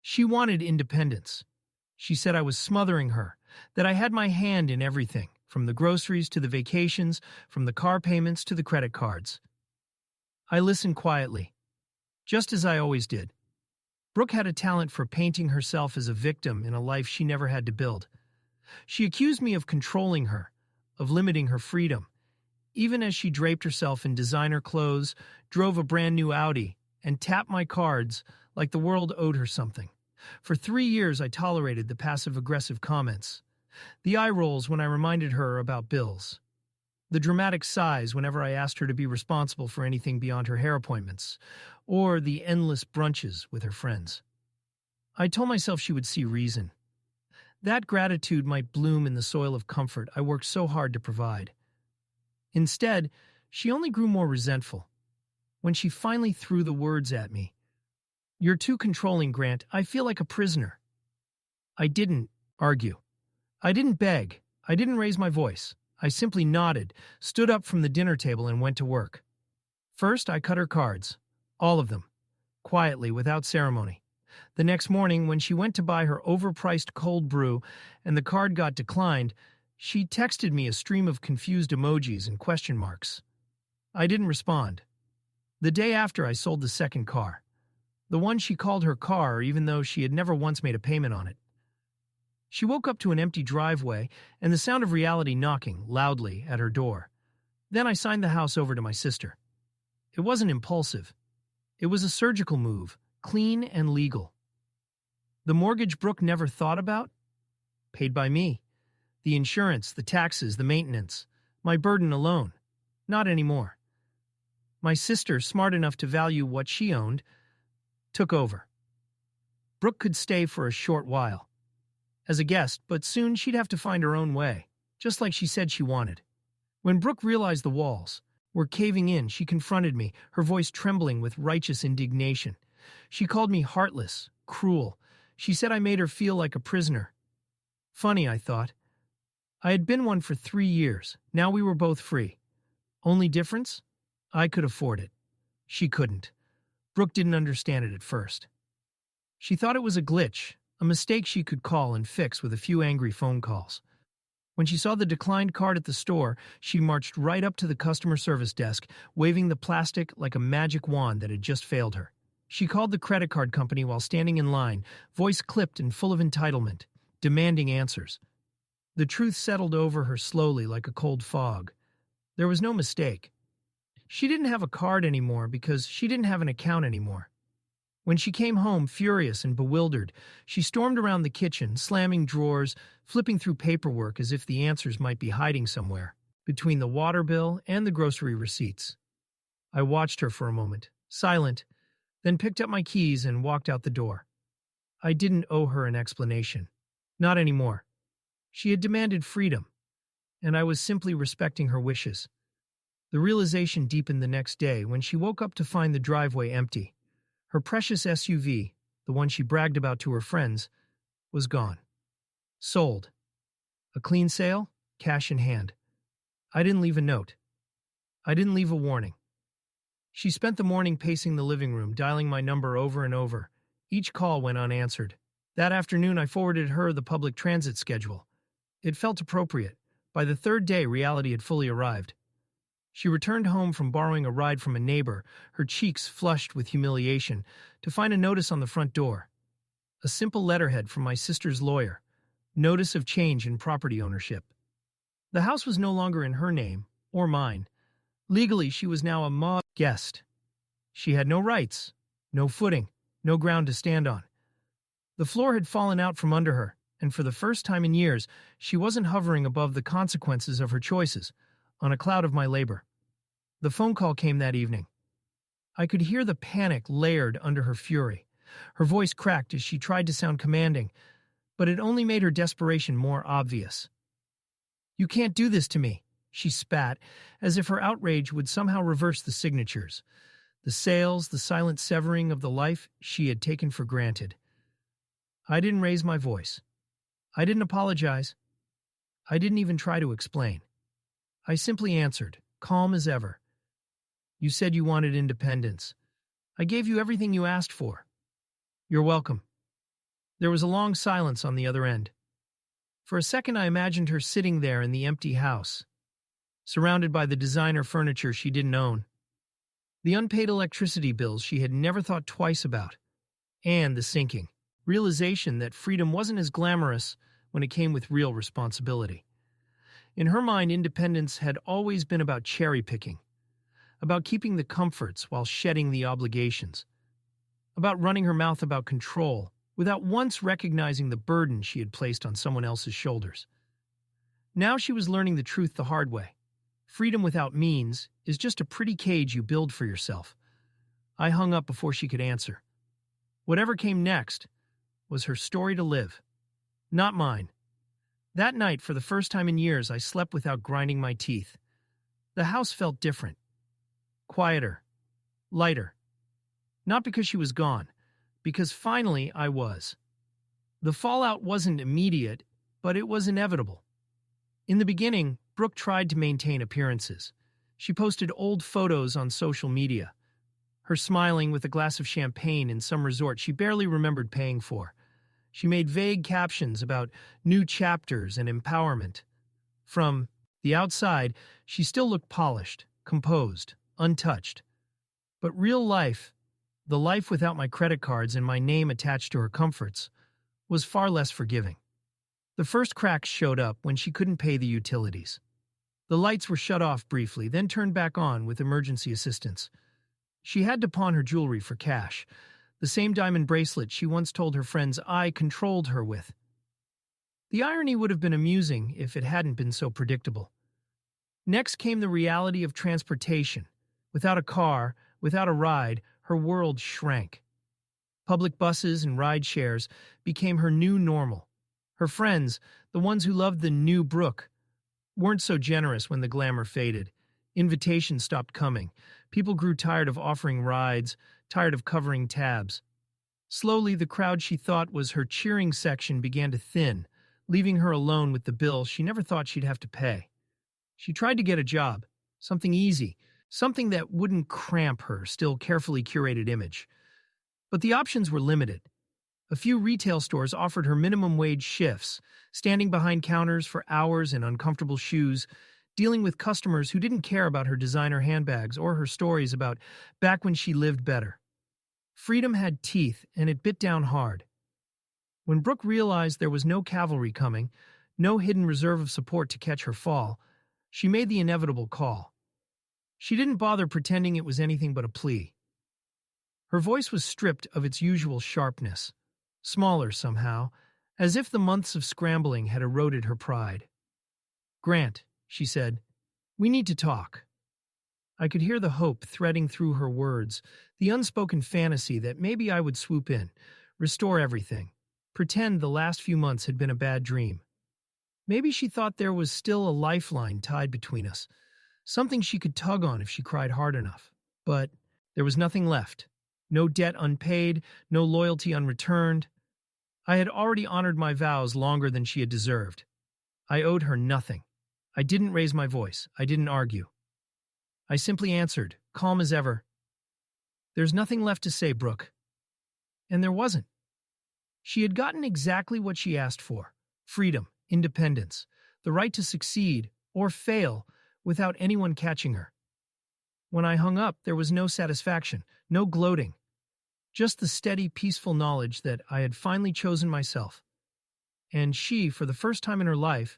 She wanted independence. She said I was smothering her, that I had my hand in everything, from the groceries to the vacations, from the car payments to the credit cards. I listened quietly, just as I always did. Brooke had a talent for painting herself as a victim in a life she never had to build. She accused me of controlling her, of limiting her freedom, even as she draped herself in designer clothes, drove a brand new Audi, and tapped my cards like the world owed her something. For 3 years I tolerated the passive-aggressive comments, the eye rolls when I reminded her about bills, the dramatic sighs whenever I asked her to be responsible for anything beyond her hair appointments, or the endless brunches with her friends. I told myself she would see reason. That gratitude might bloom in the soil of comfort I worked so hard to provide. Instead, she only grew more resentful. When she finally threw the words at me, "You're too controlling, Grant. I feel like a prisoner." I didn't argue. I didn't beg. I didn't raise my voice. I simply nodded, stood up from the dinner table, and went to work. First, I cut her cards. All of them. Quietly, without ceremony. The next morning, when she went to buy her overpriced cold brew and the card got declined, she texted me a stream of confused emojis and question marks. I didn't respond. The day after, I sold the second car. The one she called her car, even though she had never once made a payment on it. She woke up to an empty driveway and the sound of reality knocking loudly at her door. Then I signed the house over to my sister. It wasn't impulsive. It was a surgical move, clean and legal. The mortgage Brooke never thought about? Paid by me. The insurance, the taxes, the maintenance. My burden alone. Not anymore. My sister, smart enough to value what she owned, took over. Brooke could stay for a short while. As a guest, but soon she'd have to find her own way, just like she said she wanted. When Brooke realized the walls were caving in, she confronted me, her voice trembling with righteous indignation. She called me heartless, cruel. She said I made her feel like a prisoner. Funny, I thought. I had been one for 3 years. Now we were both free. Only difference? I could afford it. She couldn't. Brooke didn't understand it at first. She thought it was a glitch, a mistake she could call and fix with a few angry phone calls. When she saw the declined card at the store, she marched right up to the customer service desk, waving the plastic like a magic wand that had just failed her. She called the credit card company while standing in line, voice clipped and full of entitlement, demanding answers. The truth settled over her slowly like a cold fog. There was no mistake. She didn't have a card anymore because she didn't have an account anymore. When she came home, furious and bewildered, she stormed around the kitchen, slamming drawers, flipping through paperwork as if the answers might be hiding somewhere, between the water bill and the grocery receipts. I watched her for a moment, silent, then picked up my keys and walked out the door. I didn't owe her an explanation. Not anymore. She had demanded freedom, and I was simply respecting her wishes. The realization deepened the next day when she woke up to find the driveway empty. Her precious SUV, the one she bragged about to her friends, was gone. Sold. A clean sale, cash in hand. I didn't leave a note. I didn't leave a warning. She spent the morning pacing the living room, dialing my number over and over. Each call went unanswered. That afternoon, I forwarded her the public transit schedule. It felt appropriate. By the third day, reality had fully arrived. She returned home from borrowing a ride from a neighbor, her cheeks flushed with humiliation, to find a notice on the front door. A simple letterhead from my sister's lawyer. Notice of change in property ownership. The house was no longer in her name, or mine. Legally, she was now a guest. She had no rights, no footing, no ground to stand on. The floor had fallen out from under her, and for the first time in years, she wasn't hovering above the consequences of her choices, on a cloud of my labor. The phone call came that evening. I could hear the panic layered under her fury. Her voice cracked as she tried to sound commanding, but it only made her desperation more obvious. "You can't do this to me," she spat, as if her outrage would somehow reverse the signatures, the sales, the silent severing of the life she had taken for granted. I didn't raise my voice. I didn't apologize. I didn't even try to explain. I simply answered, calm as ever. "You said you wanted independence. I gave you everything you asked for. You're welcome." There was a long silence on the other end. For a second, I imagined her sitting there in the empty house, surrounded by the designer furniture she didn't own, the unpaid electricity bills she had never thought twice about, and the sinking realization that freedom wasn't as glamorous when it came with real responsibility. In her mind, independence had always been about cherry-picking, about keeping the comforts while shedding the obligations, about running her mouth about control without once recognizing the burden she had placed on someone else's shoulders. Now she was learning the truth the hard way. Freedom without means is just a pretty cage you build for yourself. I hung up before she could answer. Whatever came next was her story to live, not mine. That night, for the first time in years, I slept without grinding my teeth. The house felt different, quieter, lighter. Not because she was gone, because finally I was. The fallout wasn't immediate, but it was inevitable. In the beginning, Brooke tried to maintain appearances. She posted old photos on social media, her smiling with a glass of champagne in some resort she barely remembered paying for. She made vague captions about new chapters and empowerment. From the outside, she still looked polished, composed, untouched. But real life, the life without my credit cards and my name attached to her comforts, was far less forgiving. The first cracks showed up when she couldn't pay the utilities. The lights were shut off briefly, then turned back on with emergency assistance. She had to pawn her jewelry for cash, the same diamond bracelet she once told her friends I controlled her with. The irony would have been amusing if it hadn't been so predictable. Next came the reality of transportation. Without a car, without a ride, her world shrank. Public buses and ride shares became her new normal. Her friends, the ones who loved the new Brooke, weren't so generous when the glamour faded. Invitations stopped coming. People grew tired of offering rides, tired of covering tabs. Slowly, the crowd she thought was her cheering section began to thin, leaving her alone with the bill she never thought she'd have to pay. She tried to get a job, something easy, something that wouldn't cramp her still carefully curated image. But the options were limited. A few retail stores offered her minimum wage shifts, standing behind counters for hours in uncomfortable shoes, dealing with customers who didn't care about her designer handbags or her stories about back when she lived better. Freedom had teeth, and it bit down hard. When Brooke realized there was no cavalry coming, no hidden reserve of support to catch her fall, she made the inevitable call. She didn't bother pretending it was anything but a plea. Her voice was stripped of its usual sharpness, smaller somehow, as if the months of scrambling had eroded her pride. "Grant," she said, "we need to talk." I could hear the hope threading through her words, the unspoken fantasy that maybe I would swoop in, restore everything, pretend the last few months had been a bad dream. Maybe she thought there was still a lifeline tied between us, something she could tug on if she cried hard enough. But there was nothing left. No debt unpaid, no loyalty unreturned. I had already honored my vows longer than she had deserved. I owed her nothing. I didn't raise my voice. I didn't argue. I simply answered, calm as ever, "There's nothing left to say, Brooke." And there wasn't. She had gotten exactly what she asked for: freedom, independence, the right to succeed or fail without anyone catching her. When I hung up, there was no satisfaction, no gloating, just the steady, peaceful knowledge that I had finally chosen myself. And she, for the first time in her life,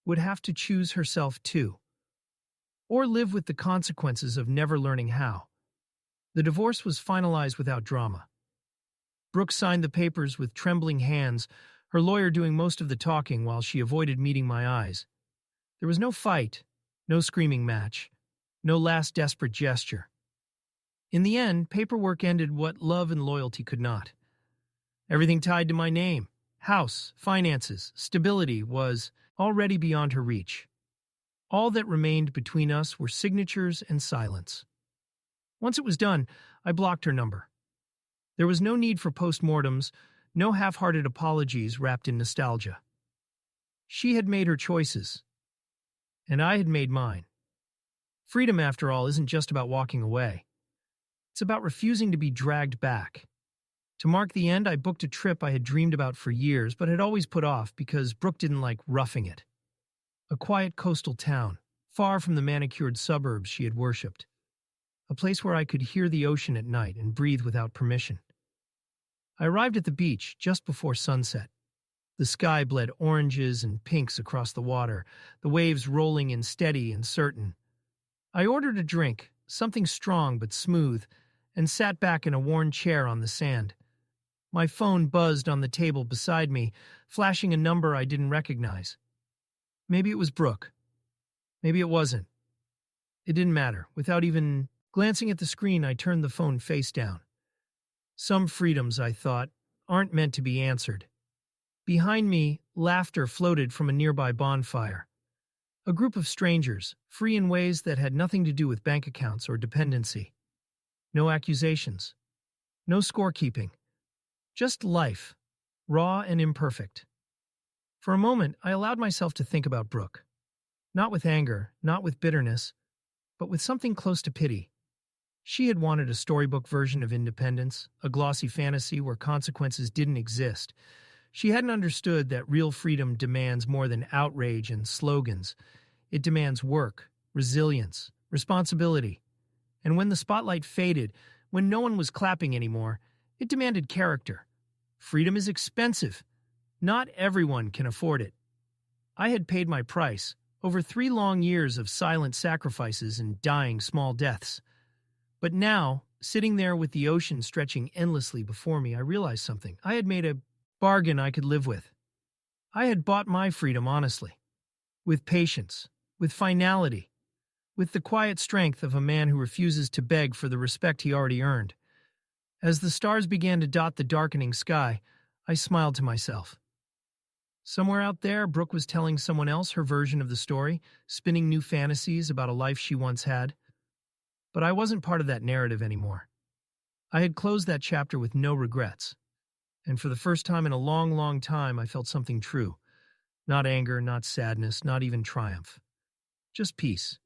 would have to choose herself too, or live with the consequences of never learning how. The divorce was finalized without drama. Brooke signed the papers with trembling hands, her lawyer doing most of the talking while she avoided meeting my eyes. There was no fight, no screaming match, no last desperate gesture. In the end, paperwork ended what love and loyalty could not. Everything tied to my name, house, finances, stability was already beyond her reach. All that remained between us were signatures and silence. Once it was done, I blocked her number. There was no need for postmortems, no half-hearted apologies wrapped in nostalgia. She had made her choices, and I had made mine. Freedom, after all, isn't just about walking away. It's about refusing to be dragged back. To mark the end, I booked a trip I had dreamed about for years, but had always put off because Brooke didn't like roughing it. A quiet coastal town, far from the manicured suburbs she had worshipped. A place where I could hear the ocean at night and breathe without permission. I arrived at the beach just before sunset. The sky bled oranges and pinks across the water, the waves rolling in steady and certain. I ordered a drink, something strong but smooth, and sat back in a worn chair on the sand. My phone buzzed on the table beside me, flashing a number I didn't recognize. Maybe it was Brooke. Maybe it wasn't. It didn't matter. Without even glancing at the screen, I turned the phone face down. Some freedoms, I thought, aren't meant to be answered. Behind me, laughter floated from a nearby bonfire. A group of strangers, free in ways that had nothing to do with bank accounts or dependency. No accusations. No scorekeeping. Just life, raw and imperfect. For a moment, I allowed myself to think about Brooke. Not with anger, not with bitterness, but with something close to pity. She had wanted a storybook version of independence, a glossy fantasy where consequences didn't exist. She hadn't understood that real freedom demands more than outrage and slogans. It demands work, resilience, responsibility. And when the spotlight faded, when no one was clapping anymore, it demanded character. Freedom is expensive. Not everyone can afford it. I had paid my price, over 3 long years of silent sacrifices and dying small deaths. But now, sitting there with the ocean stretching endlessly before me, I realized something. I had made a bargain I could live with. I had bought my freedom honestly, with patience, with finality, with the quiet strength of a man who refuses to beg for the respect he already earned. As the stars began to dot the darkening sky, I smiled to myself. Somewhere out there, Brooke was telling someone else her version of the story, spinning new fantasies about a life she once had. But I wasn't part of that narrative anymore. I had closed that chapter with no regrets. And for the first time in a long, long time, I felt something true. Not anger, not sadness, not even triumph. Just peace.